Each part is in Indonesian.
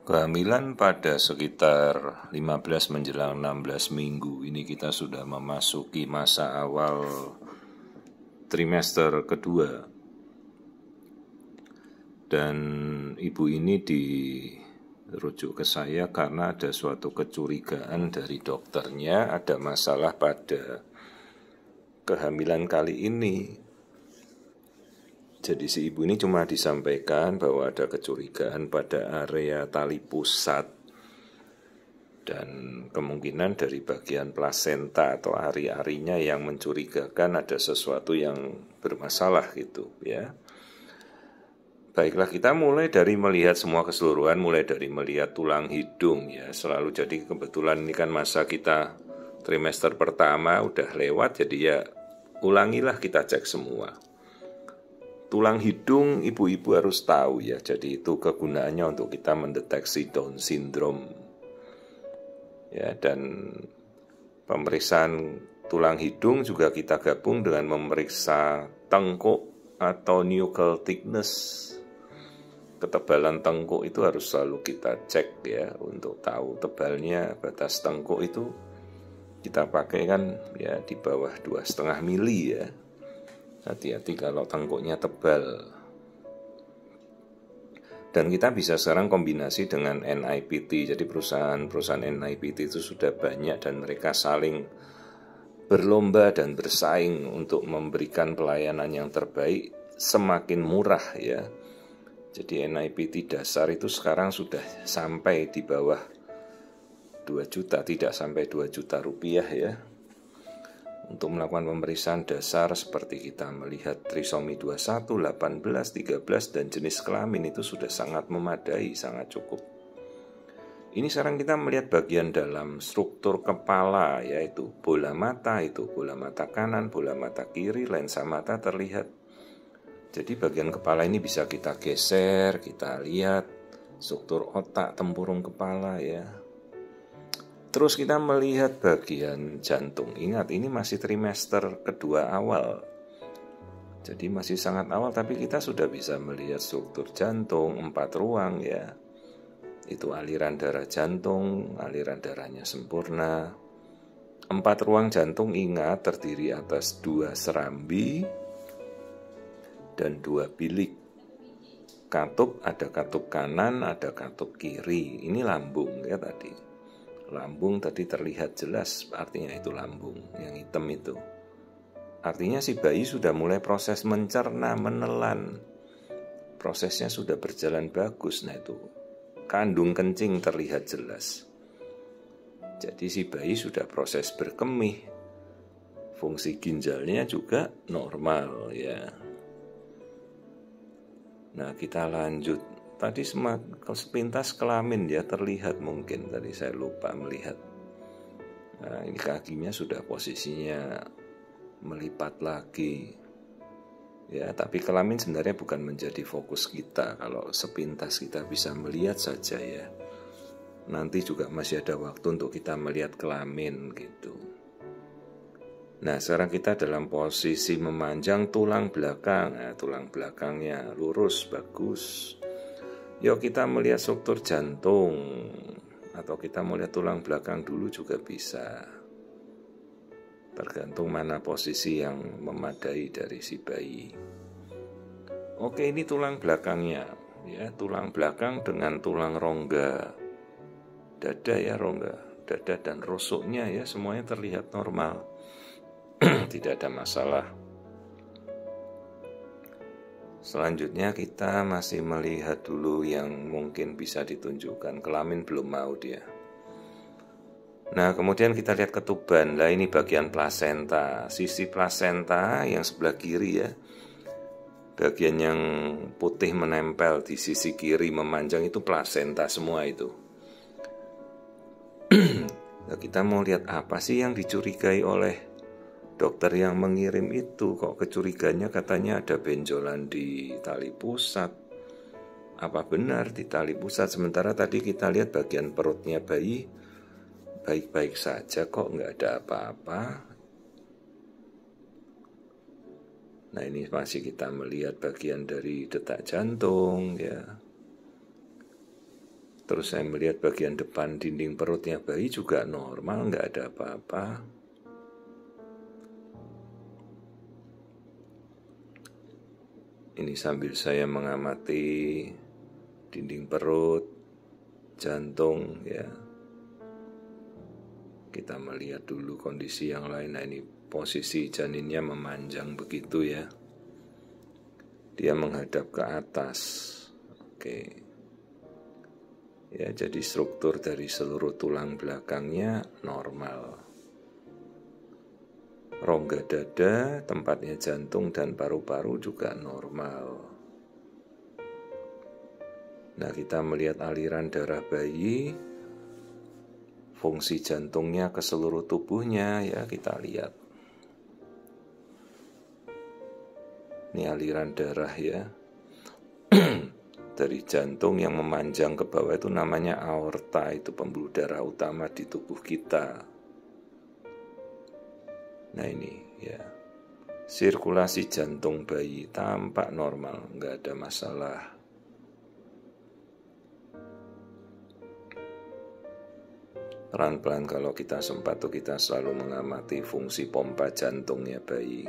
Kehamilan pada sekitar 15 menjelang 16 minggu ini kita sudah memasuki masa awal trimester kedua. Dan ibu ini dirujuk ke saya karena ada suatu kecurigaan dari dokternya ada masalah pada kehamilan kali ini. Jadi si ibu ini cuma disampaikan bahwa ada kecurigaan pada area tali pusat dan kemungkinan dari bagian plasenta atau ari-arinya yang mencurigakan ada sesuatu yang bermasalah gitu ya. Baiklah, kita mulai dari melihat semua keseluruhan, mulai dari melihat tulang hidung ya. Selalu jadi kebetulan ini kan masa kita trimester pertama udah lewat, jadi ya ulangilah kita cek semua. Tulang hidung ibu-ibu harus tahu ya, jadi itu kegunaannya untuk kita mendeteksi Down syndrome. Ya, dan pemeriksaan tulang hidung juga kita gabung dengan memeriksa tengkuk atau nuchal thickness. Ketebalan tengkuk itu harus selalu kita cek ya, untuk tahu tebalnya batas tengkuk itu kita pakai kan ya di bawah 2,5 mili ya. Hati-hati kalau tengkuknya tebal. Dan kita bisa sekarang kombinasi dengan NIPT. Jadi perusahaan NIPT itu sudah banyak dan mereka saling berlomba dan bersaing untuk memberikan pelayanan yang terbaik semakin murah ya. Jadi NIPT dasar itu sekarang sudah sampai di bawah 2 juta, tidak sampai 2 juta rupiah ya. Untuk melakukan pemeriksaan dasar seperti kita melihat trisomi 21, 18, 13 dan jenis kelamin itu sudah sangat memadai, sangat cukup. Ini sekarang kita melihat bagian dalam struktur kepala, yaitu bola mata, itu bola mata kanan, bola mata kiri, lensa mata terlihat. Jadi bagian kepala ini bisa kita geser, kita lihat struktur otak, tempurung kepala ya. Terus kita melihat bagian jantung. Ingat, ini masih trimester kedua awal. Jadi masih sangat awal, tapi kita sudah bisa melihat struktur jantung, 4 ruang ya. Itu aliran darah jantung, aliran darahnya sempurna. 4 ruang jantung ingat terdiri atas 2 serambi dan 2 bilik. Katup, ada katup kanan, ada katup kiri. Ini lambung ya tadi. Lambung tadi terlihat jelas, artinya itu lambung yang hitam itu. Artinya si bayi sudah mulai proses mencerna, menelan. Prosesnya sudah berjalan bagus. Nah itu kandung kencing terlihat jelas. Jadi si bayi sudah proses berkemih. Fungsi ginjalnya juga normal ya. Nah kita lanjut. Tadi sepintas kelamin ya terlihat, mungkin tadi saya lupa melihat. Nah, ini kakinya sudah posisinya melipat lagi. Ya, tapi kelamin sebenarnya bukan menjadi fokus kita. Kalau sepintas kita bisa melihat saja ya. Nanti juga masih ada waktu untuk kita melihat kelamin gitu. Nah, sekarang kita dalam posisi memanjang tulang belakang. Nah, tulang belakangnya lurus, bagus. Yuk kita melihat struktur jantung, atau kita melihat tulang belakang dulu juga bisa. Tergantung mana posisi yang memadai dari si bayi. Oke, ini tulang belakangnya ya, tulang belakang dengan tulang rongga dada ya, rongga dada dan rusuknya ya, semuanya terlihat normal. Tidak ada masalah. Selanjutnya kita masih melihat dulu yang mungkin bisa ditunjukkan. Kelamin belum mau dia. Nah kemudian kita lihat ketuban. Nah ini bagian plasenta. Sisi plasenta yang sebelah kiri ya. Bagian yang putih menempel di sisi kiri memanjang itu plasenta semua itu. Nah, kita mau lihat apa sih yang dicurigai oleh dokter yang mengirim itu. Kok kecuriganya katanya ada benjolan di tali pusat. Apa benar di tali pusat? Sementara tadi kita lihat bagian perutnya bayi baik-baik saja, kok nggak ada apa-apa. Nah ini masih kita melihat bagian dari detak jantung ya. Terus saya melihat bagian depan dinding perutnya bayi juga normal, nggak ada apa-apa. Ini sambil saya mengamati dinding perut, jantung ya. Kita melihat dulu kondisi yang lain. Nah, ini posisi janinnya memanjang begitu ya. Dia menghadap ke atas. Oke. Ya, jadi struktur dari seluruh tulang belakangnya normal. Rongga dada, tempatnya jantung dan paru-paru juga normal. Nah, kita melihat aliran darah bayi, fungsi jantungnya ke seluruh tubuhnya ya, kita lihat. Ini aliran darah ya. Dari jantung yang memanjang ke bawah itu namanya aorta, itu pembuluh darah utama di tubuh kita. Nah ini ya, sirkulasi jantung bayi tampak normal, nggak ada masalah. Pelan-pelan kalau kita sempat tuh kita selalu mengamati fungsi pompa jantungnya bayi.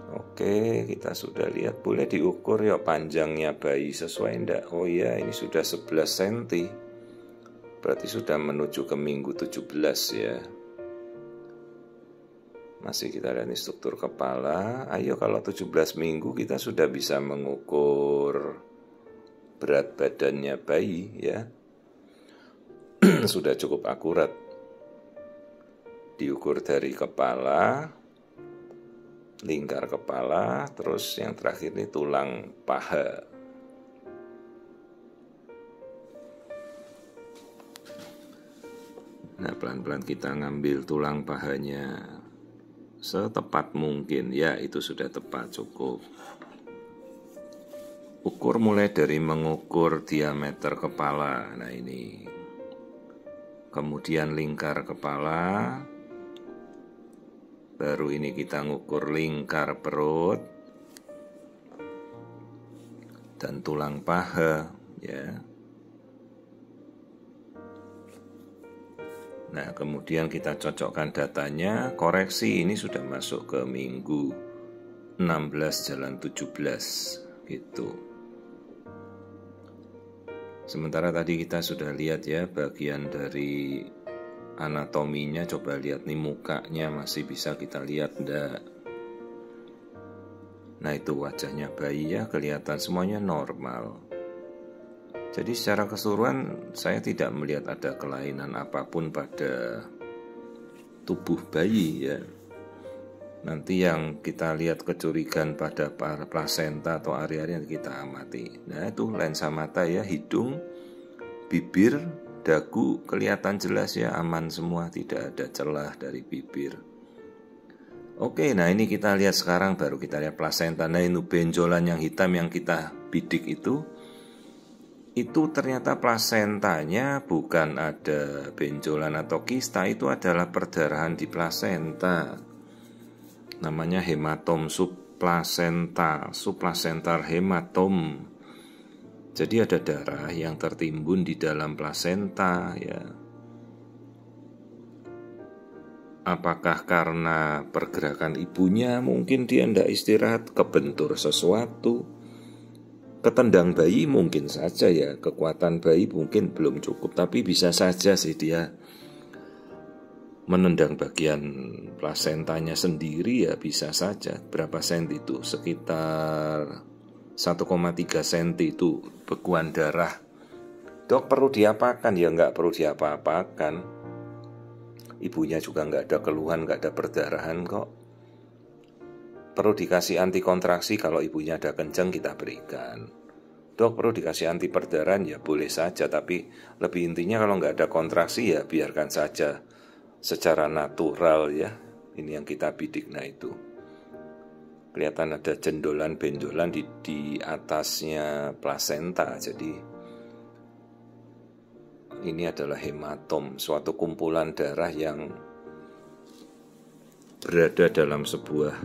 Oke, kita sudah lihat, boleh diukur ya panjangnya bayi sesuai enggak? Oh iya, ini sudah 11 cm. Berarti sudah menuju ke minggu 17 ya. Masih kita lihat struktur kepala. Ayo kalau 17 minggu kita sudah bisa mengukur berat badannya bayi ya. Sudah cukup akurat. Diukur dari kepala, lingkar kepala, terus yang terakhir ini tulang paha. Nah, pelan-pelan kita ngambil tulang pahanya setepat mungkin. Ya, itu sudah tepat, cukup. Ukur mulai dari mengukur diameter kepala. Nah, ini. Kemudian lingkar kepala. Baru ini kita ngukur lingkar perut dan tulang paha, ya. Nah, kemudian kita cocokkan datanya, koreksi ini sudah masuk ke minggu 16 jalan 17 gitu. Sementara tadi kita sudah lihat ya bagian dari anatominya, coba lihat nih mukanya masih bisa kita lihat enggak. Nah, itu wajahnya bayi ya, kelihatan semuanya normal. Jadi secara keseluruhan saya tidak melihat ada kelainan apapun pada tubuh bayi ya. Nanti yang kita lihat kecurigaan pada plasenta atau area-area yang kita amati. Nah, itu lensa mata ya, hidung, bibir, dagu kelihatan jelas ya, aman semua, tidak ada celah dari bibir. Oke, nah ini kita lihat sekarang, baru kita lihat plasenta. Nah, ini benjolan yang hitam yang kita bidik itu ternyata plasentanya bukan ada benjolan atau kista, itu adalah perdarahan di plasenta. Namanya hematom subplasental hematom. Jadi ada darah yang tertimbun di dalam plasenta ya. Apakah karena pergerakan ibunya, mungkin dia tidak istirahat, kebentur sesuatu, ketendang bayi mungkin saja ya, kekuatan bayi mungkin belum cukup, tapi bisa saja sih dia menendang bagian plasentanya sendiri ya, bisa saja. Berapa senti itu? Sekitar 1,3 senti itu bekuan darah. Dok, perlu diapakan? Ya nggak perlu diapa-apakan. Ibunya juga nggak ada keluhan, nggak ada perdarahan kok. Perlu dikasih anti kontraksi kalau ibunya ada kencang, kita berikan. Dok, perlu dikasih anti perdarahan? Ya boleh saja, tapi lebih intinya kalau nggak ada kontraksi ya biarkan saja secara natural ya. Ini yang kita bidik. Nah, itu kelihatan ada jendolan benjolan di atasnya plasenta. Jadi ini adalah hematom, suatu kumpulan darah yang berada dalam sebuah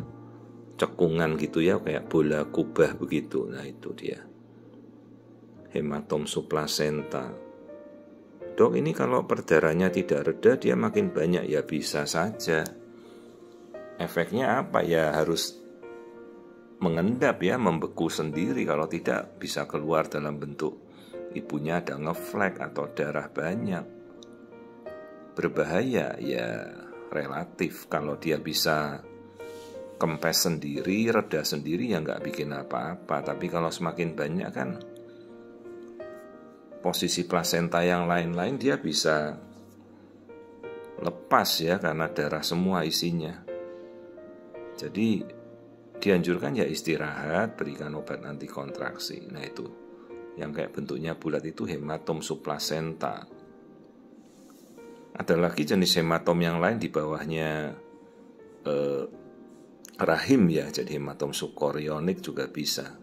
cekungan gitu ya, kayak bola kubah begitu. Nah, itu dia. hematom subplasenta. Dok, ini kalau perdarahannya tidak reda dia makin banyak. Ya bisa saja. Efeknya apa? Ya harus mengendap ya, membeku sendiri. Kalau tidak bisa keluar dalam bentuk ibunya ada ngeflek atau darah banyak. Berbahaya ya relatif. Kalau dia bisa kempes sendiri, reda sendiri ya nggak bikin apa-apa. Tapi kalau semakin banyak kan posisi plasenta yang lain-lain dia bisa lepas ya karena darah semua isinya. Jadi dianjurkan ya istirahat, berikan obat anti kontraksi. Nah itu yang kayak bentuknya bulat itu hematom subplasenta. Ada lagi jenis hematom yang lain di bawahnya rahim ya, jadi hematom subkorionik juga bisa.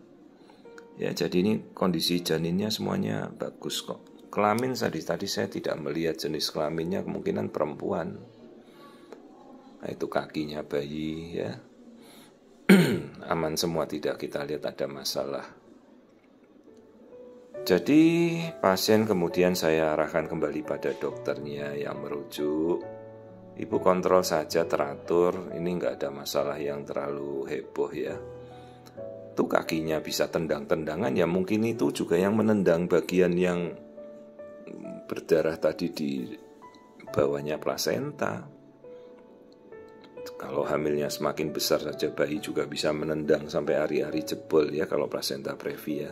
Ya, jadi ini kondisi janinnya semuanya bagus kok. Kelamin tadi saya tidak melihat jenis kelaminnya, kemungkinan perempuan. Nah, itu kakinya bayi ya. Aman semua, tidak kita lihat ada masalah. Jadi pasien kemudian saya arahkan kembali pada dokternya yang merujuk. Ibu kontrol saja teratur, ini nggak ada masalah yang terlalu heboh ya. Itu kakinya bisa tendang-tendangan ya, mungkin itu juga yang menendang bagian yang berdarah tadi di bawahnya plasenta. Kalau hamilnya semakin besar saja bayi juga bisa menendang sampai ari-ari jebol ya kalau plasenta previa.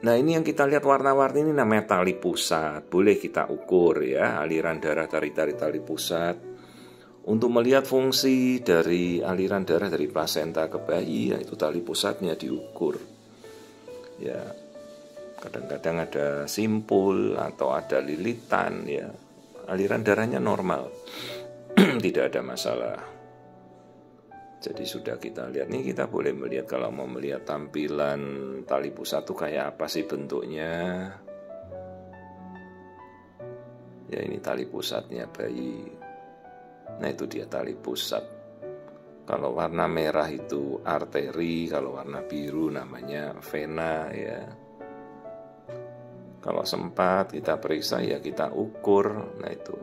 Nah ini yang kita lihat warna-warni ini namanya tali pusat. Boleh kita ukur ya aliran darah dari tali pusat. Untuk melihat fungsi dari aliran darah dari plasenta ke bayi, ya itu tali pusatnya diukur. Ya, kadang-kadang ada simpul atau ada lilitan ya. Aliran darahnya normal. Tidak ada masalah. Jadi sudah kita lihat nih, kita boleh melihat kalau mau melihat tampilan tali pusat itu kayak apa sih bentuknya. Ya ini tali pusatnya bayi. Nah itu dia tali pusat. Kalau warna merah itu arteri, kalau warna biru namanya vena ya. Kalau sempat kita periksa ya kita ukur. Nah itu.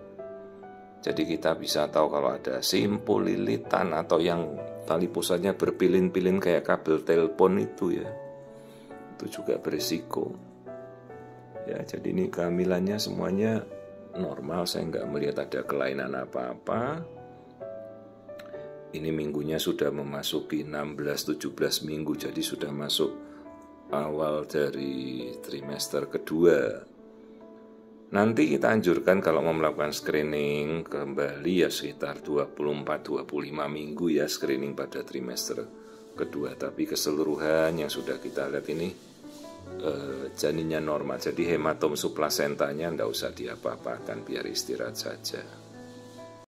Jadi kita bisa tahu kalau ada simpul, lilitan atau yang tali pusatnya berpilin-pilin kayak kabel telepon itu ya. Itu juga berisiko. Ya, jadi ini kehamilannya semuanya normal, saya nggak melihat ada kelainan apa-apa. Ini minggunya sudah memasuki 16-17 minggu, jadi sudah masuk awal dari trimester kedua. Nanti kita anjurkan kalau mau melakukan screening kembali ya sekitar 24-25 minggu ya screening pada trimester kedua. Tapi keseluruhan yang sudah kita lihat ini janinnya normal. Jadi hematom subplasentanya tidak usah diapa-apakan, biar istirahat saja.